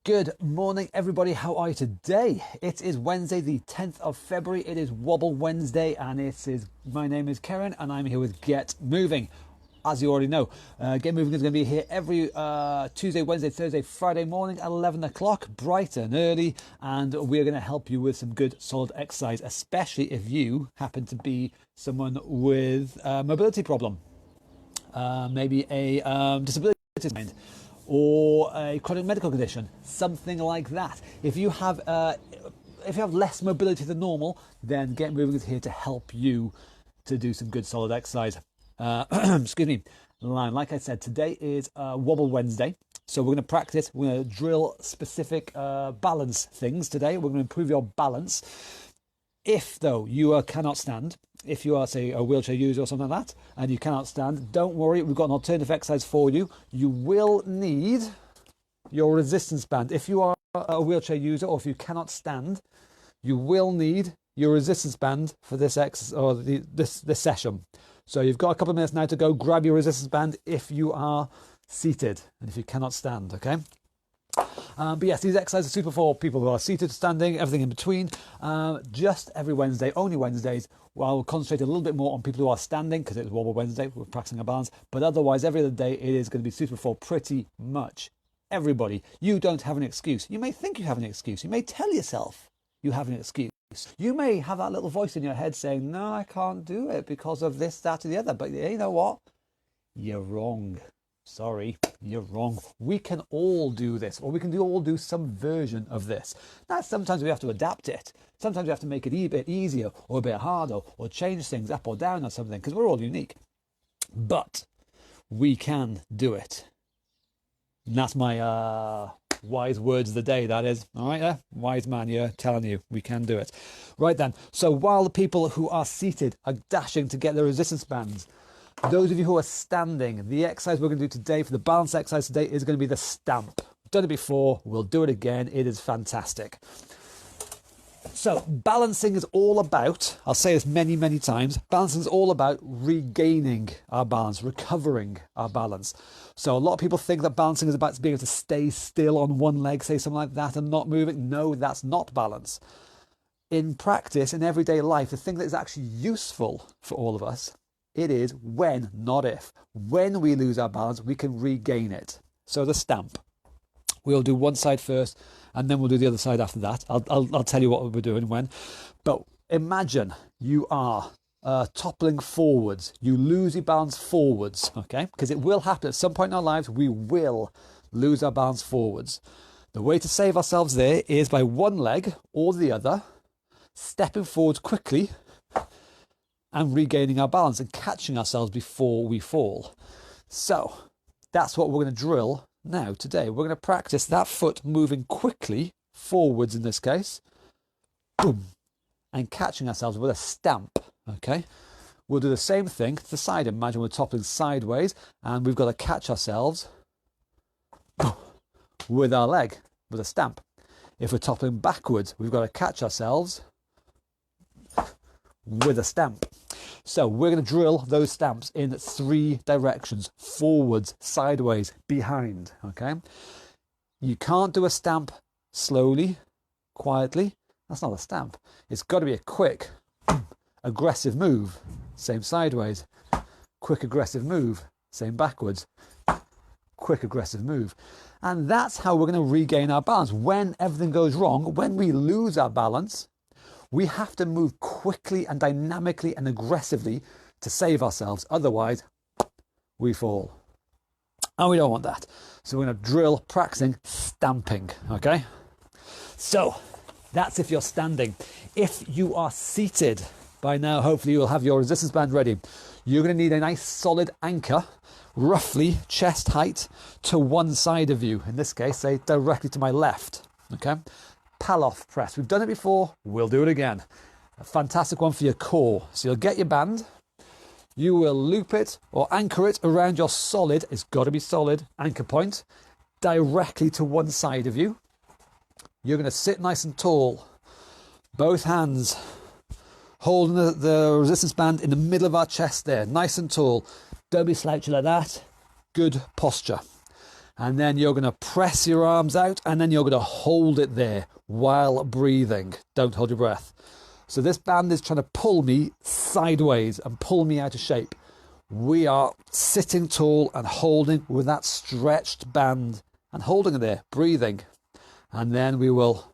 Good morning, everybody. How are you today? It is Wednesday, the 10th of February. It is Wobble Wednesday, and my name is Karen, and I'm here with Get Moving. As you already know, Get Moving is going to be here every Tuesday, Wednesday, Thursday, Friday morning at 11 o'clock, bright and early, and we're going to help you with some good, solid exercise, especially if you happen to be someone with a mobility problem, maybe a disability mind, or a chronic medical condition, something like that. If you have less mobility than normal, then Get Moving is here to help you to do some good solid exercise. Excuse me. Like I said, today is Wobble Wednesday, so we're going to practice. We're going to drill specific balance things today. We're going to improve your balance. If, though, you cannot stand, if you are, say, a wheelchair user or something like that, and you cannot stand, don't worry, we've got an alternative exercise for you. You will need your resistance band. If you are a wheelchair user or if you cannot stand, you will need your resistance band for this exercise or this session. So you've got a couple of minutes now to go grab your resistance band if you are seated and if you cannot stand, okay? But yes, these exercises are super for people who are seated, standing, everything in between. Just every Wednesday, only Wednesdays, I'll concentrate a little bit more on people who are standing because it's Wobble Wednesday, we're practicing our balance. But otherwise, every other day, it is going to be suitable for pretty much everybody. You don't have an excuse. You may think you have an excuse. You may tell yourself you have an excuse. You may have that little voice in your head saying, no, I can't do it because of this, that, or the other. But you know what? You're wrong. Sorry, you're wrong. We can all do this, or we can all do some version of this. Now, sometimes we have to adapt it. Sometimes we have to make it a bit easier or a bit harder or change things up or down or something because we're all unique. But we can do it. And that's my wise words of the day, that is. All right, wise man here telling you we can do it. Right then, so while the people who are seated are dashing to get their resistance bands, those of you who are standing, the exercise we're going to do today for the balance exercise today is going to be the stamp. We've done it before, we'll do it again. It is fantastic. So balancing is all about, I'll say this many, many times, balancing is all about regaining our balance, recovering our balance. So a lot of people think that balancing is about being able to stay still on one leg, say something like that, and not moving. No, that's not balance. In practice, in everyday life, the thing that is actually useful for all of us, it is when, not if. When we lose our balance, we can regain it. So the stamp. We'll do one side first, and then we'll do the other side after that. I'll tell you what we're doing when. But imagine you are toppling forwards. You lose your balance forwards, okay? Because it will happen at some point in our lives. We will lose our balance forwards. The way to save ourselves there is by one leg or the other, stepping forwards quickly, and regaining our balance and catching ourselves before we fall. So that's what we're going to drill now today. We're going to practice that foot moving quickly forwards in this case, boom, and catching ourselves with a stamp, okay? We'll do the same thing to the side. Imagine we're toppling sideways and we've got to catch ourselves with our leg, with a stamp. If we're toppling backwards, we've got to catch ourselves with a stamp. So we're going to drill those stamps in 3 directions: forwards, sideways, behind, okay? You can't do a stamp slowly, quietly. That's not a stamp. It's got to be a quick, aggressive move. Same sideways. Quick, aggressive move. Same backwards. Quick, aggressive move. And that's how we're going to regain our balance. When everything goes wrong, when we lose our balance, we have to move quickly and dynamically and aggressively to save ourselves. Otherwise, we fall. And we don't want that. So we're going to drill practicing stamping, okay? So that's if you're standing. If you are seated, by now, hopefully you'll have your resistance band ready. You're going to need a nice solid anchor, roughly chest height to one side of you. In this case, say directly to my left, okay? Palloff Press. We've done it before, we'll do it again. A fantastic one for your core. So you'll get your band, you will loop it or anchor it around your solid, it's got to be solid, anchor point, directly to one side of you. You're going to sit nice and tall, both hands holding the resistance band in the middle of our chest there, nice and tall. Don't be slouchy like that. Good posture. And then you're going to press your arms out, and then you're going to hold it there while breathing. Don't hold your breath. So this band is trying to pull me sideways and pull me out of shape. We are sitting tall and holding with that stretched band and holding it there, breathing. And then we will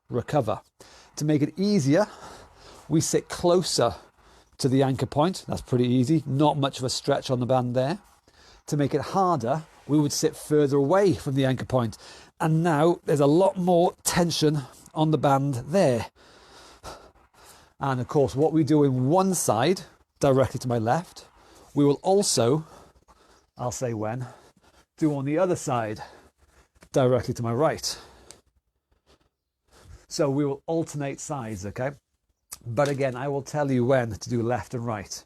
recover. To make it easier, we sit closer to the anchor point. That's pretty easy. Not much of a stretch on the band there. To make it harder, we would sit further away from the anchor point. And now there's a lot more tension on the band there. And of course, what we do in one side, directly to my left, we will also, I'll say when, do on the other side, directly to my right. So we will alternate sides, okay? But again, I will tell you when to do left and right.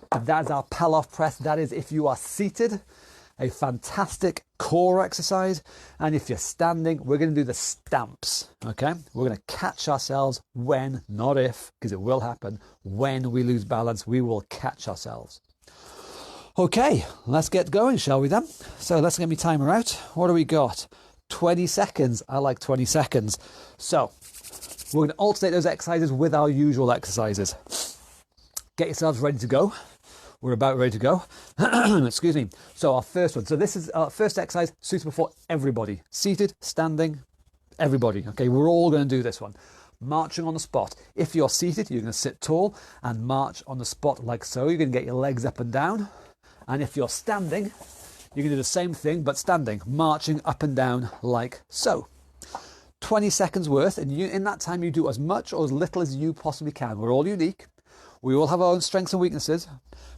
But that's our Palloff press. That is if you are seated, a fantastic core exercise. And if you're standing, we're going to do the stamps, okay? We're going to catch ourselves when, not if, because it will happen. When we lose balance, we will catch ourselves. Okay, let's get going, shall we then? So let's get my timer out. What do we got? 20 seconds. I like 20 seconds. So we're going to alternate those exercises with our usual exercises. Get yourselves ready to go. We're about ready to go. Excuse me. So our first one. So this is our first exercise suitable for everybody. Seated, standing, everybody. Okay, we're all going to do this one. Marching on the spot. If you're seated, you're going to sit tall and march on the spot like so. You're going to get your legs up and down. And if you're standing, you can do the same thing, but standing, marching up and down like so. 20 seconds worth, and in that time you do as much or as little as you possibly can. We're all unique. We all have our own strengths and weaknesses,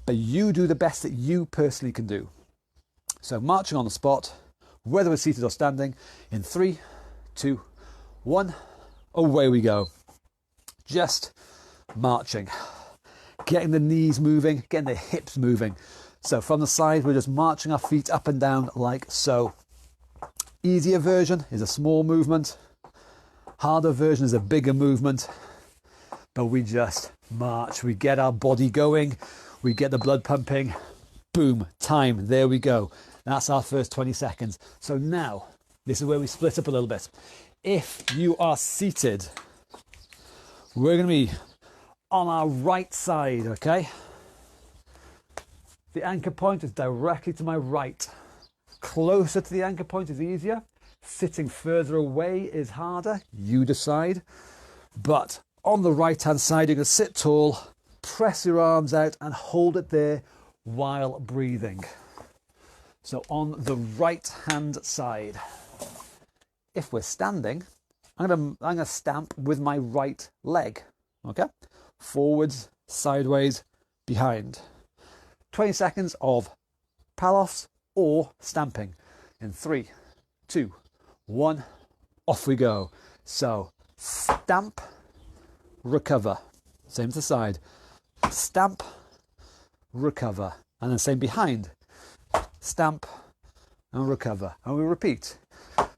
but you do the best that you personally can do. So marching on the spot, whether we're seated or standing, in 3, 2, 1, away we go. Just marching, getting the knees moving, getting the hips moving. So from the side, we're just marching our feet up and down like so. Easier version is a small movement. Harder version is a bigger movement. But we just march. We get our body going. We get the blood pumping. Boom, time. There we go. That's our first 20 seconds. So now, this is where we split up a little bit. If you are seated, we're going to be on our right side, okay? The anchor point is directly to my right. Closer to the anchor point is easier. Sitting further away is harder. You decide. But on the right-hand side, you're going to sit tall, press your arms out and hold it there while breathing. So on the right-hand side. If we're standing, I'm going to stamp with my right leg. Okay? Forwards, sideways, behind. 20 seconds of Palloffs or stamping. In 3, 2, 1, off we go. So stamp, recover. Same to the side. Stamp, recover. And then same behind. Stamp and recover. And we repeat.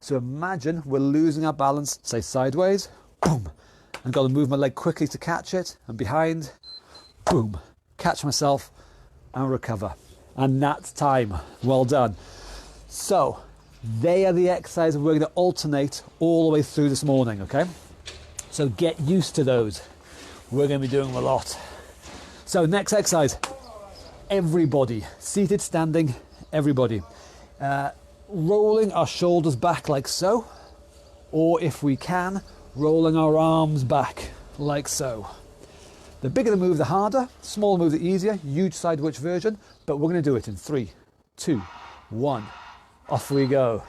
So imagine we're losing our balance, say sideways, boom. And got to move my leg quickly to catch it. And behind, boom. Catch myself and recover. And that's time. Well done. So they are the exercises we're going to alternate all the way through this morning, okay? So get used to those. We're going to be doing them a lot. So next exercise, everybody. Seated, standing, everybody. Rolling our shoulders back like so. Or if we can, rolling our arms back like so. The bigger the move, the harder. Smaller move, the easier. You decide which version, but we're going to do it in 3, 2, 1. Off we go.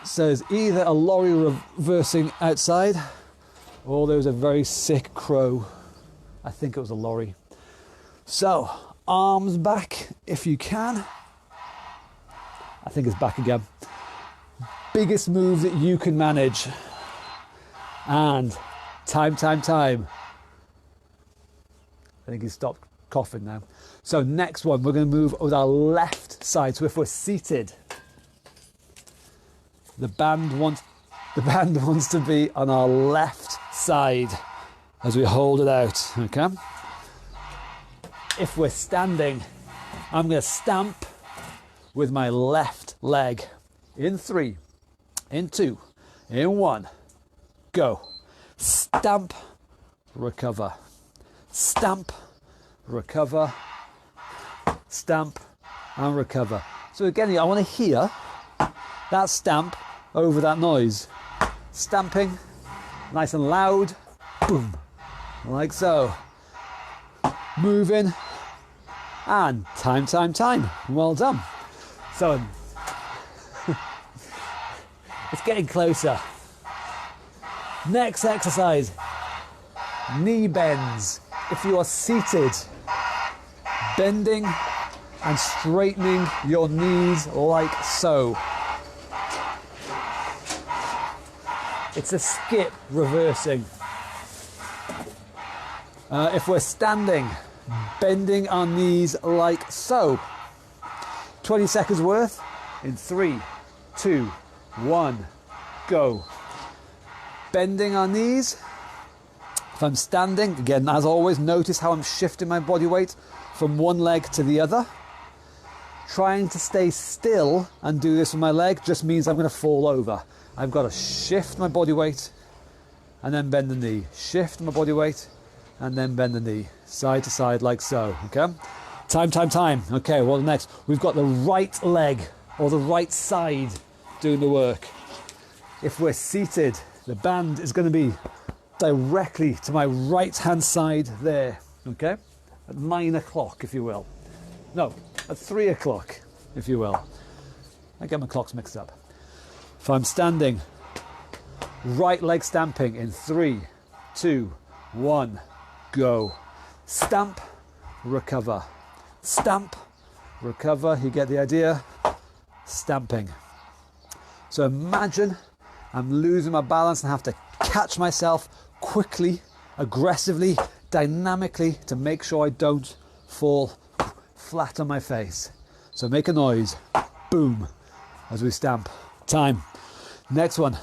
So there's either a lorry reversing outside, or there was a very sick crow. I think it was a lorry. So arms back if you can. I think it's back again. Biggest move that you can manage. And time. I think he's stopped coughing now. So next one, we're going to move with our left side. So if we're seated, the band wants to be on our left side as we hold it out, okay? If we're standing, I'm going to stamp with my left leg. In 3, in 2, in 1, go. Stamp, recover. Stamp, recover. Stamp and recover. So again, I want to hear that stamp over that noise. Stamping, nice and loud, boom, like so. Moving, and time. Well done. So, it's getting closer. Next exercise, knee bends. If you are seated, bending and straightening your knees like so. It's a skip reversing. If we're standing, bending our knees like so. 20 seconds worth in 3, 2, 1, go. Bending our knees. If I'm standing, again, as always, notice how I'm shifting my body weight from one leg to the other. Trying to stay still and do this with my leg just means I'm going to fall over. I've got to shift my body weight and then bend the knee. Shift my body weight and then bend the knee. Side to side like so, okay? Time. Okay, well next, we've got the right leg or the right side doing the work. If we're seated, the band is going to be directly to my right hand side there, okay? At 9 o'clock, if you will. No, at 3 o'clock, if you will. I get my clocks mixed up. If I'm standing, right leg stamping in 3, 2, 1, go. Stamp, recover. Stamp, recover. You get the idea? Stamping. So imagine I'm losing my balance and have to catch myself quickly, aggressively, dynamically to make sure I don't fall flat on my face. So make a noise. Boom. As we stamp. Time. Next one.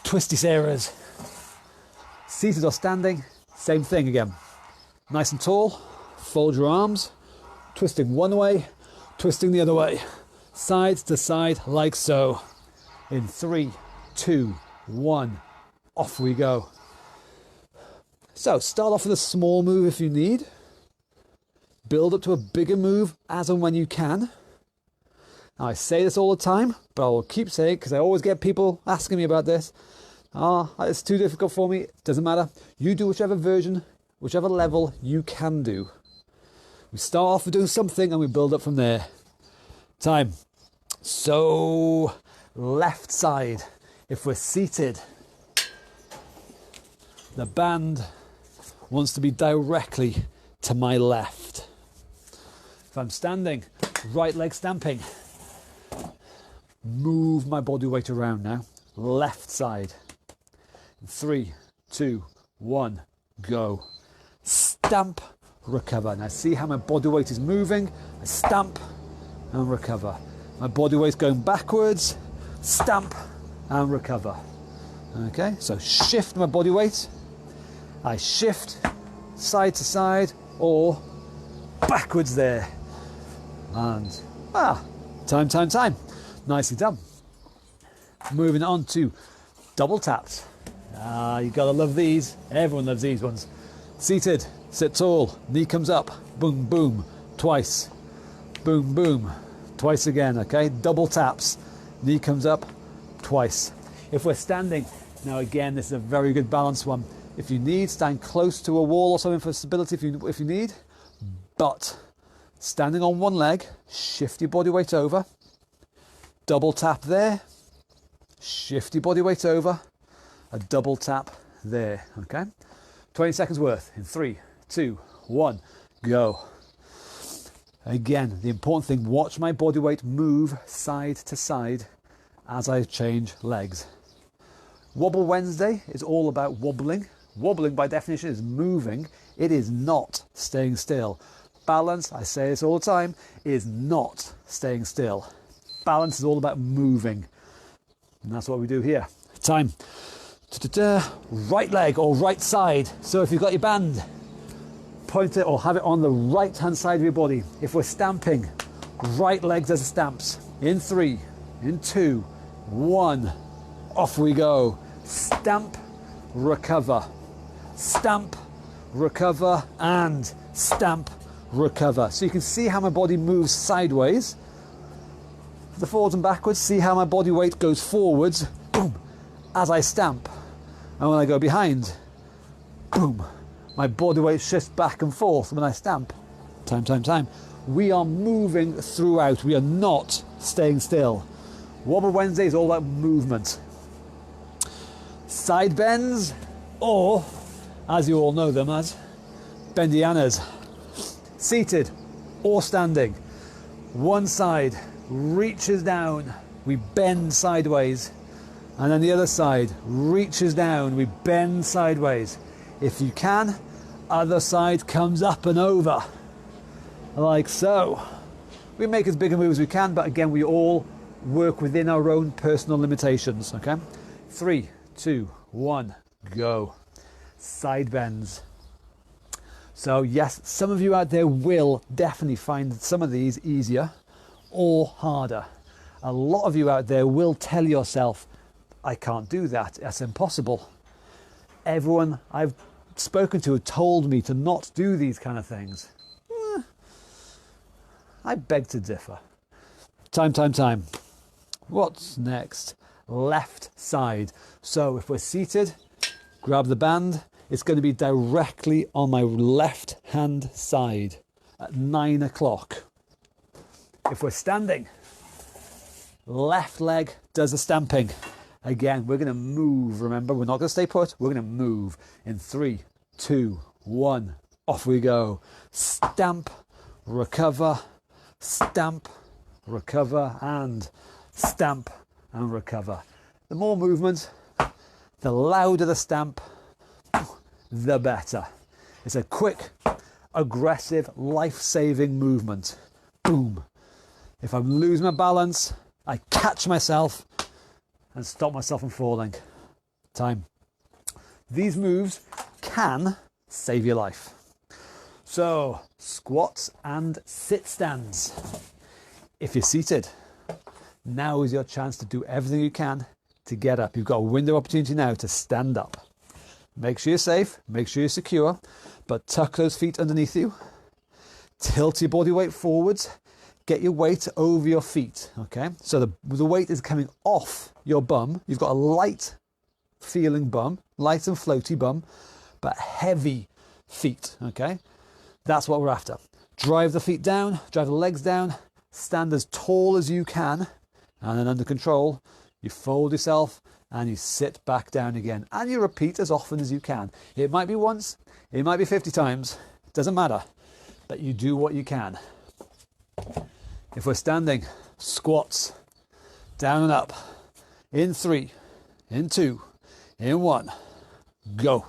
Twisty Sarahs. Seated or standing, same thing again. Nice and tall, fold your arms, twisting one way, twisting the other way. Side to side like so. In 3, 2, 1, off we go. So start off with a small move if you need. Build up to a bigger move as and when you can. Now, I say this all the time, but I will keep saying it because I always get people asking me about this. It's too difficult for me. Doesn't matter. You do whichever version, whichever level you can do. We start off with doing something and we build up from there. Time. So, left side. If we're seated, the band wants to be directly to my left. If I'm standing, right leg stamping. Move my body weight around now. Left side. 3, 2, 1, go. Stamp, recover. Now see how my body weight is moving. I stamp and recover. My body weight's going backwards. Stamp and recover. Okay, so shift my body weight. I shift side to side or backwards there. And time. Nicely done. Moving on to double taps. You gotta love these. Everyone loves these ones. Seated, sit tall, knee comes up, boom, boom, twice, boom, boom, twice again, okay? Double taps, knee comes up, twice. If we're standing, now again, this is a very good balanced one. If you need, stand close to a wall or something for stability if you need, but standing on one leg, shift your body weight over, double tap there, shift your body weight over, a double tap there, okay? 20 seconds worth in 3, 2, 1, go. Again, the important thing, watch my body weight move side to side as I change legs. Wobble Wednesday is all about wobbling. Wobbling by definition is moving. It is not staying still. Balance, I say this all the time, is not staying still. Balance is all about moving. And that's what we do here. Time. Right leg or right side. So if you've got your band, point it or have it on the right hand side of your body. If we're stamping, Right leg does the stamps. In 3, in 2, 1. Off we go. Stamp, recover. Stamp, recover, and stamp, recover. So you can see how my body moves sideways. The forwards and backwards, see how my body weight goes forwards, boom, as I stamp. And when I go behind, boom, my body weight shifts back and forth when I stamp. Time, time, time. We are moving throughout. We are not staying still. Wobble Wednesday is all about movement. Side bends, or, as you all know them as, bendianas. Seated or standing. One side reaches down, we bend sideways, and then the other side reaches down, we bend sideways. If you can, other side comes up and over, like so. We make as big a move as we can, but again, we all work within our own personal limitations, okay? 3, 2, 1, go. Side bends. So yes, some of you out there will definitely find some of these easier or harder. A lot of you out there will tell yourself, I can't do that, that's impossible. Everyone I've spoken to told me to not do these kind of things. I beg to differ. Time, time, time. What's next? Left side. So if we're seated, grab the band. It's going to be directly on my left hand side at 9 o'clock. If we're standing, left leg does the stamping. Again, we're going to move. Remember, we're not going to stay put. We're going to move in 3, 2, 1. Off we go. Stamp, recover, stamp, recover, and stamp and recover. The more movement, the louder the stamp, the better. It's a quick, aggressive, life-saving movement. Boom. If I'm losing my balance, I catch myself and stop myself from falling. Time. These moves can save your life. So, squats and sit stands. If you're seated, now is your chance to do everything you can to get up. You've got a window of opportunity now to stand up. Make sure you're safe, make sure you're secure, but tuck those feet underneath you. Tilt your body weight forwards. Get your weight over your feet, okay? So the weight is coming off your bum. You've got a light feeling bum, light and floaty bum, but heavy feet, okay? That's what we're after. Drive the feet down, drive the legs down, stand as tall as you can, and then under control, you fold yourself and you sit back down again. And you repeat as often as you can. It might be once, it might be 50 times, doesn't matter, but you do what you can. If we're standing, squats, down and up, in 3, in 2, in 1, go.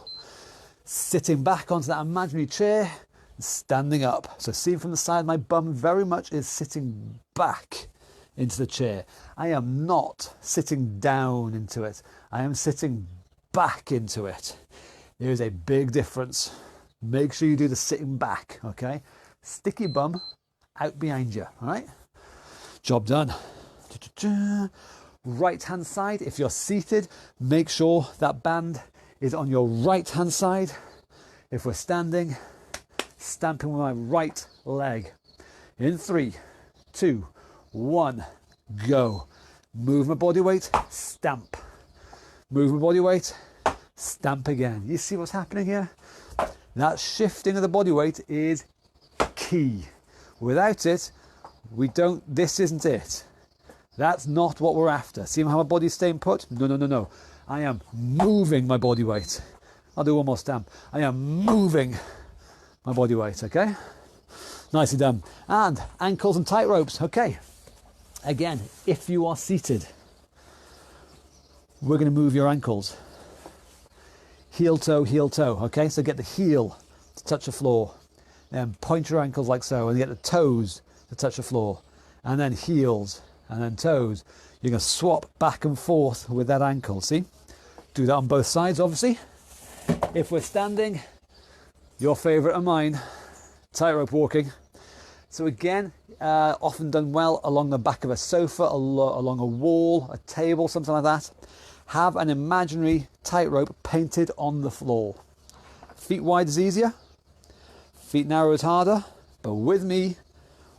Sitting back onto that imaginary chair, standing up. So see from the side, my bum very much is sitting back into the chair. I am not sitting down into it. I am sitting back into it. There is a big difference. Make sure you do the sitting back, okay? Stick your bum out behind you, all right? Job done. Right hand side, if you're seated, make sure that band is on your right hand side. If we're standing, stamping with my right leg. In 3, 2, 1, go. Move my body weight, stamp. Move my body weight, stamp again. You see what's happening here? That shifting of the body weight is key. Without it, this isn't it. That's not what we're after. See how my body's staying put? No, no, no, no. I am moving my body weight. I'll do one more stamp. I am moving my body weight, okay? Nicely done. And ankles and tight ropes, okay. Again, if you are seated, we're going to move your ankles. Heel toe, okay? So get the heel to touch the floor. Then point your ankles like so, and get the toes to touch the floor. And then heels, and then toes. You're going to swap back and forth with that ankle, see? Do that on both sides, obviously. If we're standing, your favourite of mine, tightrope walking. So again, often done well along the back of a sofa, along a wall, a table, something like that. Have an imaginary tightrope painted on the floor. Feet wide is easier, feet narrow is harder, but with me,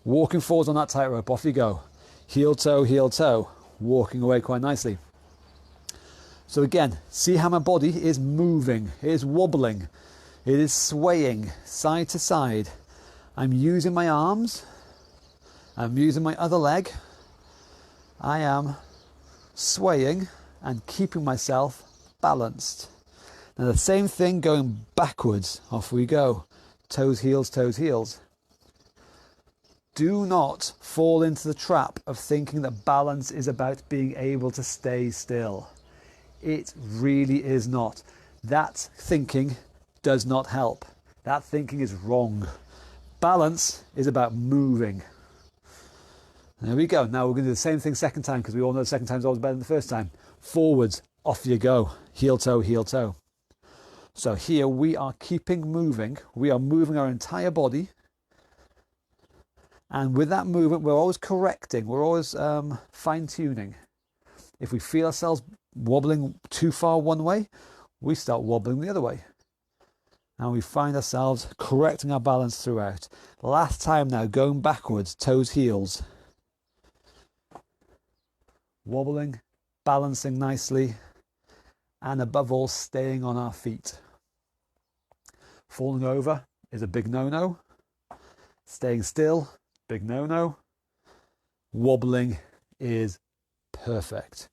walking forwards on that tightrope, off you go. Heel toe, walking away quite nicely. So again, see how my body is moving, it is wobbling, it is swaying side to side. I'm using my arms, I'm using my other leg, I am swaying and keeping myself balanced. Now the same thing going backwards, off we go. Toes, heels, toes, heels. Do not fall into the trap of thinking that balance is about being able to stay still. It really is not. That thinking does not help. That thinking is wrong. Balance is about moving. There we go. Now we're going to do the same thing second time, because we all know the second time is always better than the first time. Forwards, off you go. Heel toe, heel toe. So here we are keeping moving. We are moving our entire body. And with that movement, we're always correcting. We're always fine-tuning. If we feel ourselves wobbling too far one way, we start wobbling the other way. And we find ourselves correcting our balance throughout. Last time now, going backwards, toes, heels. Wobbling, balancing nicely, and above all, staying on our feet. Falling over is a big no-no. Staying still, big no-no. Wobbling is perfect.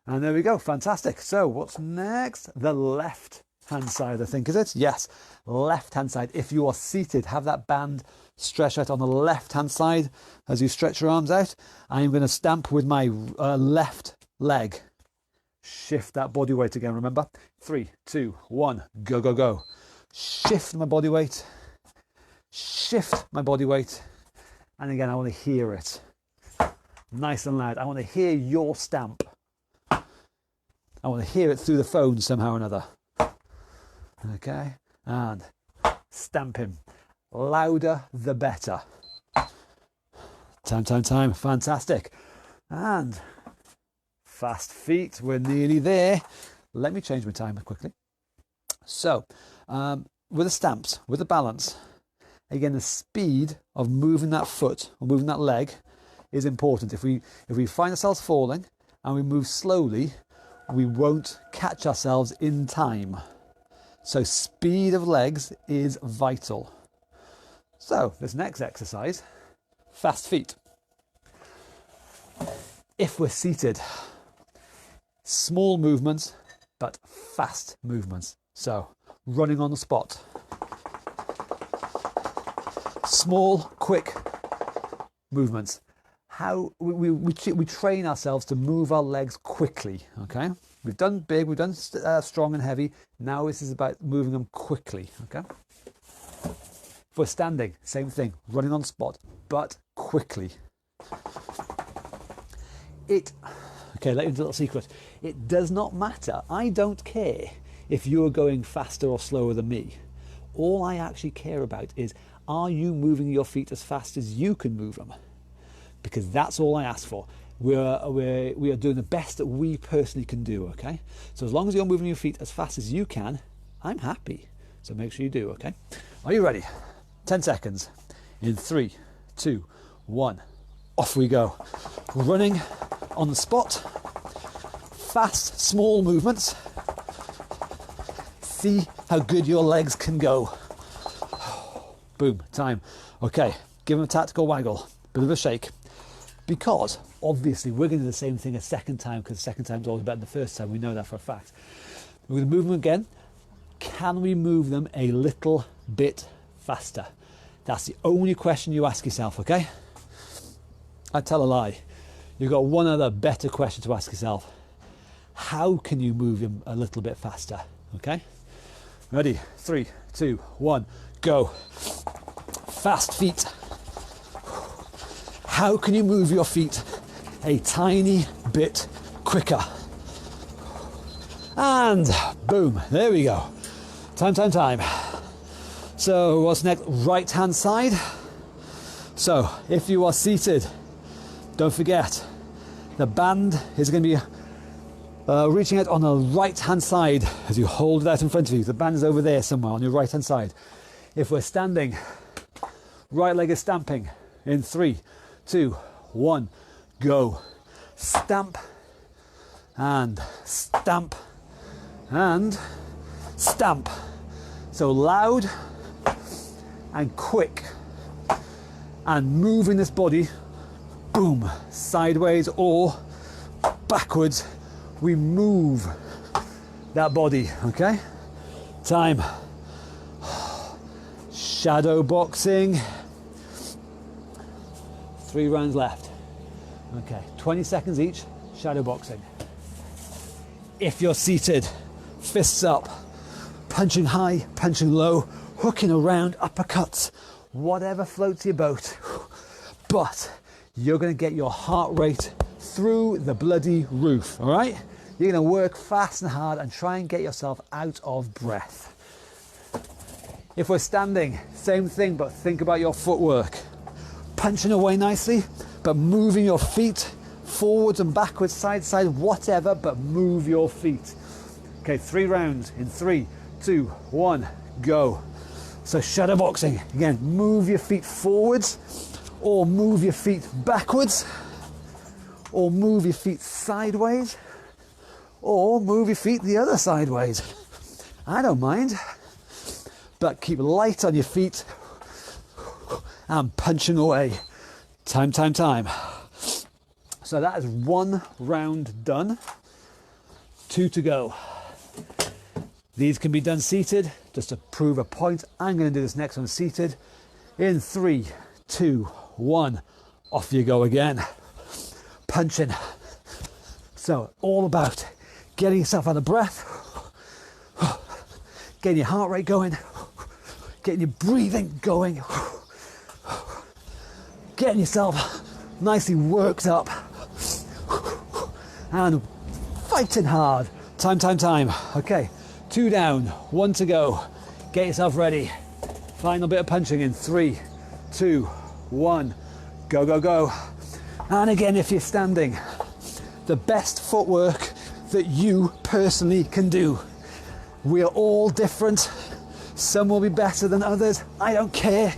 And there we go, fantastic. So what's next? The left hand side, I think, is it? Yes, left hand side. If you are seated, have that band stretched out on the left hand side as you stretch your arms out. I am going to stamp with my left leg. Shift that body weight again, remember? 3, 2, 1, go, go, go. Shift my body weight. Shift my body weight. And again, I want to hear it. Nice and loud. I want to hear your stamp. I want to hear it through the phone somehow or another. Okay, and stamp him. Louder the better. Time, time, time. Fantastic. And fast feet. We're nearly there. Let me change my timer quickly. So, with the stamps, with the balance, again, the speed of moving that foot or moving that leg is important. If we find ourselves falling and we move slowly, we won't catch ourselves in time. So speed of legs is vital. So this next exercise, fast feet. If we're seated, small movements, but fast movements. So running on the spot. Small, quick movements. How we train ourselves to move our legs quickly, okay? We've done big, we've done strong and heavy. Now this is about moving them quickly, okay? If we're standing, same thing, running on the spot, but quickly. Okay, let me do a little secret. It does not matter. I don't care if you're going faster or slower than me. All I actually care about is, are you moving your feet as fast as you can move them? Because that's all I ask for. We are doing the best that we personally can do, okay? So as long as you're moving your feet as fast as you can, I'm happy. So make sure you do, okay? Are you ready? 10 seconds. In 3, 2, 1. Off we go. Running on the spot. Fast, small movements. See how good your legs can go. Boom, time. Okay, give them a tactical waggle. Bit of a shake. Because obviously we're going to do the same thing a second time, because the second time is always better than the first time. We know that for a fact. We're going to move them again. Can we move them a little bit faster? That's the only question you ask yourself, okay? I tell a lie. You've got one other better question to ask yourself. How can you move them a little bit faster? Okay? Ready? 3, 2, 1, go. Fast feet. How can you move your feet a tiny bit quicker? And boom, there we go. Time, time, time. So what's next? Right hand side. So if you are seated, don't forget the band is going to be reaching out on the right hand side as you hold it out in front of you. The band is over there somewhere on your right hand side. If we're standing, right leg is stamping in 3, 2, 1, go. Stamp and stamp and stamp. So loud and quick, and moving this body, boom, sideways or backwards. We move that body, okay? Time. Shadow boxing. 3 rounds left. Okay, 20 seconds each, shadow boxing. If you're seated, fists up, punching high, punching low, hooking around, uppercuts, whatever floats your boat. But you're going to get your heart rate through the bloody roof, all right? You're going to work fast and hard and try and get yourself out of breath. If we're standing, same thing, but think about your footwork. Punching away nicely, but moving your feet forwards and backwards, side to side, whatever, but move your feet. Okay, 3 rounds in 3, 2, 1, go. So shadow boxing, again, move your feet forwards, or move your feet backwards, or move your feet sideways, or move your feet the other sideways. I don't mind, but keep light on your feet and punching away. Time. So that is 1 round done. 2 to go. These can be done seated, just to prove a point. I'm going to do this next one seated. In 3, 2, 1, off you go again. Punching. So all about getting yourself out of breath, getting your heart rate going, getting your breathing going, getting yourself nicely worked up, and fighting hard. Time. Okay, 2 down, 1 to go. Get yourself ready. Final bit of punching in 3, 2, 1, go. And again, if you're standing, the best footwork that you personally can do. We are all different. Some will be better than others. I don't care.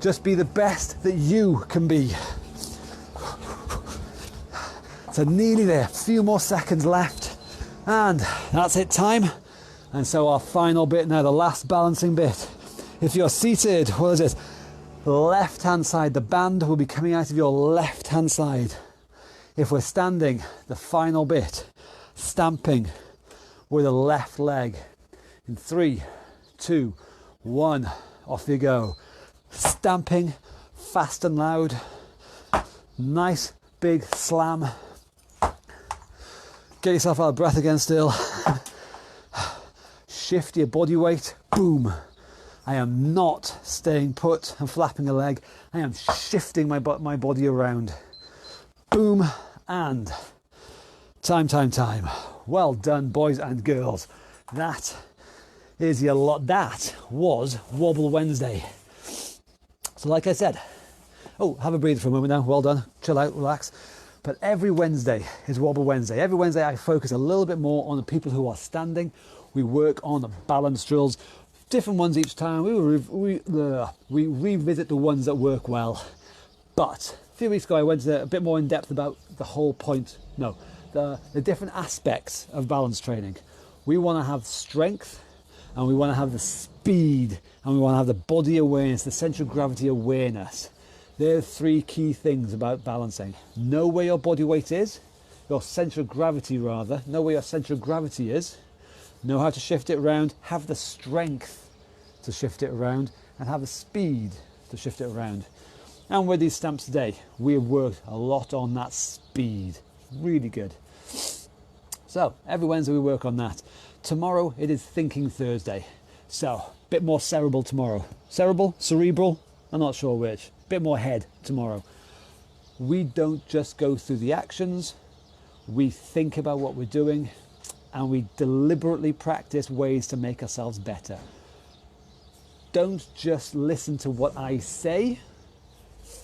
Just be the best that you can be. So nearly there, few more seconds left. And that's it, time. And so our final bit now, the last balancing bit. If you're seated, what is it? Left hand side, the band will be coming out of your left hand side. If we're standing, the final bit, stamping with the left leg. In 3, 2, 1, off you go. Stamping, fast and loud. Nice big slam. Get yourself out of breath again still. Shift your body weight, boom. I am not staying put and flapping a leg. I am shifting my body around. Boom, and time. Well done, boys and girls. That is your lot. That was Wobble Wednesday. So like I said, have a breather for a moment now. Well done. Chill out, relax. But every Wednesday is Wobble Wednesday. Every Wednesday I focus a little bit more on the people who are standing. We work on the balance drills, different ones each time. We revisit the ones that work well. But a few weeks ago I went a bit more in depth about the whole point. No, the different aspects of balance training. We want to have strength, and we want to have the speed, and we want to have the body awareness, the central gravity awareness. There are 3 key things about balancing. Know where your body weight is, your central gravity rather. Know where your central gravity is. Know how to shift it around. Have the strength to shift it around, and have the speed to shift it around. And with these stamps today, we have worked a lot on that speed. Really good. So every Wednesday we work on that. Tomorrow it is Thinking Thursday. So a bit more cerebral tomorrow. Cerebral, I'm not sure which. Bit more head tomorrow. We don't just go through the actions. We think about what we're doing, and we deliberately practice ways to make ourselves better. Don't just listen to what I say.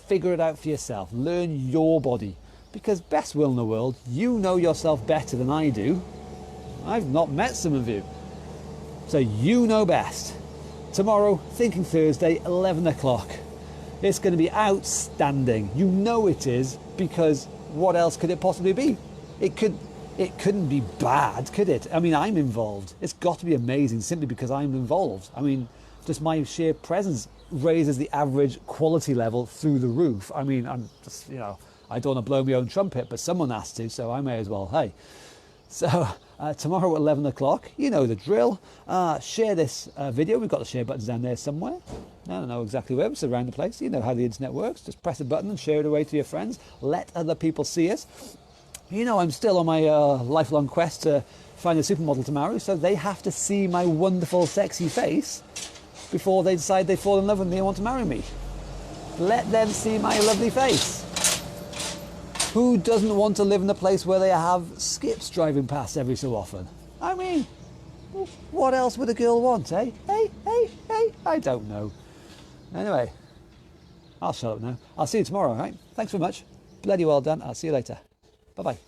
figure it out for yourself. Learn your body. Because best will in the world, you know yourself better than I do. I've not met some of you. So you know best. Tomorrow, Thinking Thursday, 11 o'clock. It's going to be outstanding. You know it is, because what else could it possibly be? It couldn't be bad, could it? I mean, I'm involved. It's got to be amazing simply because I'm involved. I mean, just my sheer presence raises the average quality level through the roof. I mean, I'm just, I don't want to blow my own trumpet, but someone has to, so I may as well, hey. So tomorrow at 11 o'clock, you know the drill. Share this video. We've got the share buttons down there somewhere. I don't know exactly where, but it's around the place. You know how the internet works. Just press a button and share it away to your friends. Let other people see us. I'm still on my lifelong quest to find a supermodel to marry, so they have to see my wonderful, sexy face before they decide they fall in love with me and want to marry me. Let them see my lovely face. Who doesn't want to live in a place where they have skips driving past every so often? I mean, what else would a girl want, eh? Hey, I don't know. Anyway, I'll shut up now. I'll see you tomorrow, all right? Thanks very much. Bloody well done. I'll see you later. Bye-bye.